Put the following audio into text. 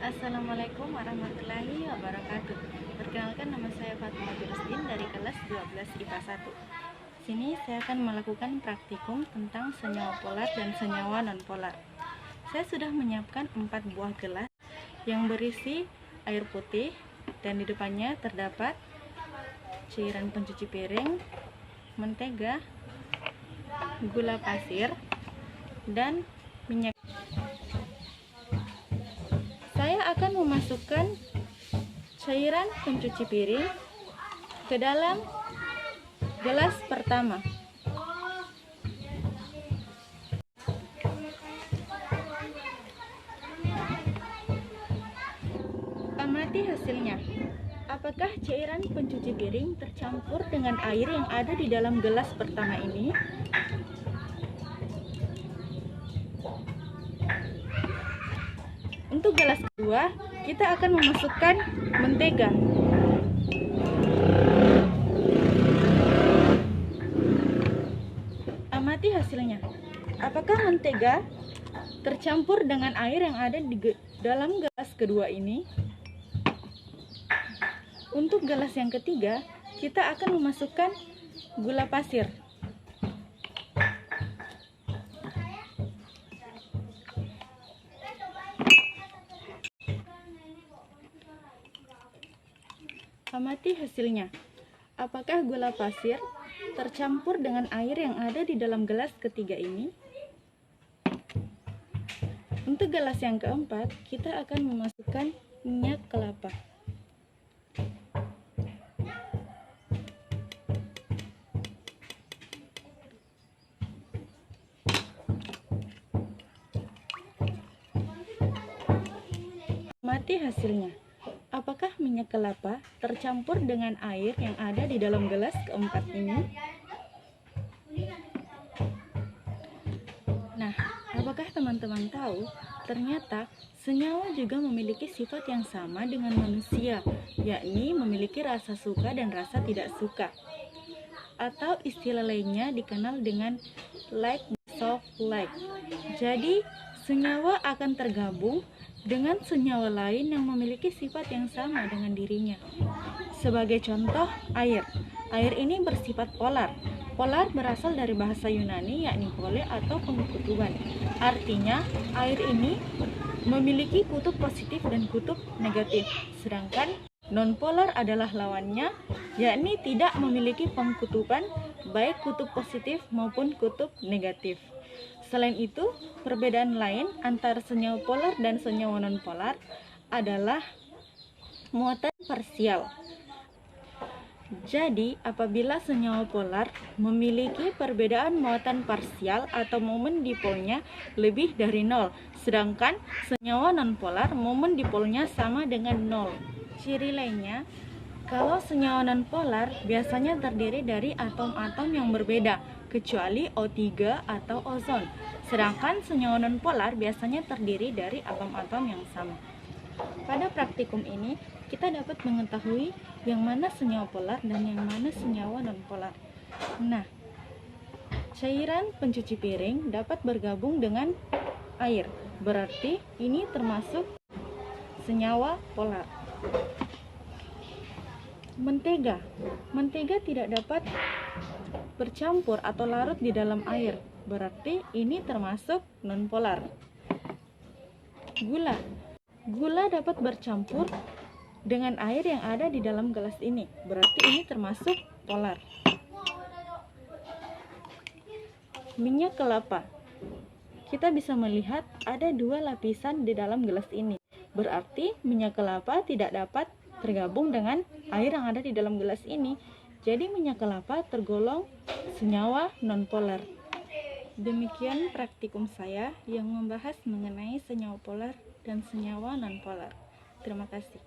Assalamualaikum warahmatullahi wabarakatuh. Perkenalkan, nama saya Fatimah Birusdin dari kelas 12 IPA 1. Sini saya akan melakukan praktikum tentang senyawa polar dan senyawa non-polar. Saya sudah menyiapkan 4 buah gelas yang berisi air putih dan di depannya terdapat cairan pencuci piring, mentega, gula pasir, dan minyak. Saya akan memasukkan cairan pencuci piring ke dalam gelas pertama. Amati hasilnya. Apakah cairan pencuci piring tercampur dengan air yang ada di dalam gelas pertama ini? Untuk gelas kedua, kita akan memasukkan mentega. Amati hasilnya. Apakah mentega tercampur dengan air yang ada di dalam gelas kedua ini? Untuk gelas yang ketiga, kita akan memasukkan gula pasir. Amati hasilnya. Apakah gula pasir tercampur dengan air yang ada di dalam gelas ketiga ini? Untuk gelas yang keempat, kita akan memasukkan minyak kelapa. Amati hasilnya. Apakah minyak kelapa tercampur dengan air yang ada di dalam gelas keempat ini? Nah, apakah teman-teman tahu? Ternyata senyawa juga memiliki sifat yang sama dengan manusia, yakni memiliki rasa suka dan rasa tidak suka. Atau istilah lainnya dikenal dengan like, soft, like. Jadi, senyawa akan tergabung dengan senyawa lain yang memiliki sifat yang sama dengan dirinya. Sebagai contoh, air. Air ini bersifat polar. Polar berasal dari bahasa Yunani, yakni pole atau pengkutuban. Artinya, air ini memiliki kutub positif dan kutub negatif. Sedangkan non-polar adalah lawannya, yakni tidak memiliki pengkutuban baik kutub positif maupun kutub negatif. Selain itu, perbedaan lain antara senyawa polar dan senyawa non-polar adalah muatan parsial. Jadi, apabila senyawa polar memiliki perbedaan muatan parsial atau momen dipolnya lebih dari 0, sedangkan senyawa non-polar momen dipolnya sama dengan 0. Ciri lainnya, kalau senyawa non-polar biasanya terdiri dari atom-atom yang berbeda, kecuali O3 atau ozon. Sedangkan senyawa non-polar biasanya terdiri dari atom-atom yang sama. Pada praktikum ini, kita dapat mengetahui yang mana senyawa polar dan yang mana senyawa non-polar. Nah, cairan pencuci piring dapat bergabung dengan air. Berarti ini termasuk senyawa polar. Mentega. Mentega tidak dapat bercampur atau larut di dalam air. Berarti ini termasuk non-polar. Gula. Gula dapat bercampur dengan air yang ada di dalam gelas ini. Berarti ini termasuk polar. Minyak kelapa. Kita bisa melihat ada 2 lapisan di dalam gelas ini. Berarti minyak kelapa tidak dapat tergabung dengan air yang ada di dalam gelas ini. Jadi minyak kelapa tergolong senyawa non-polar. Demikian praktikum saya yang membahas mengenai senyawa polar dan senyawa non-polar. Terima kasih.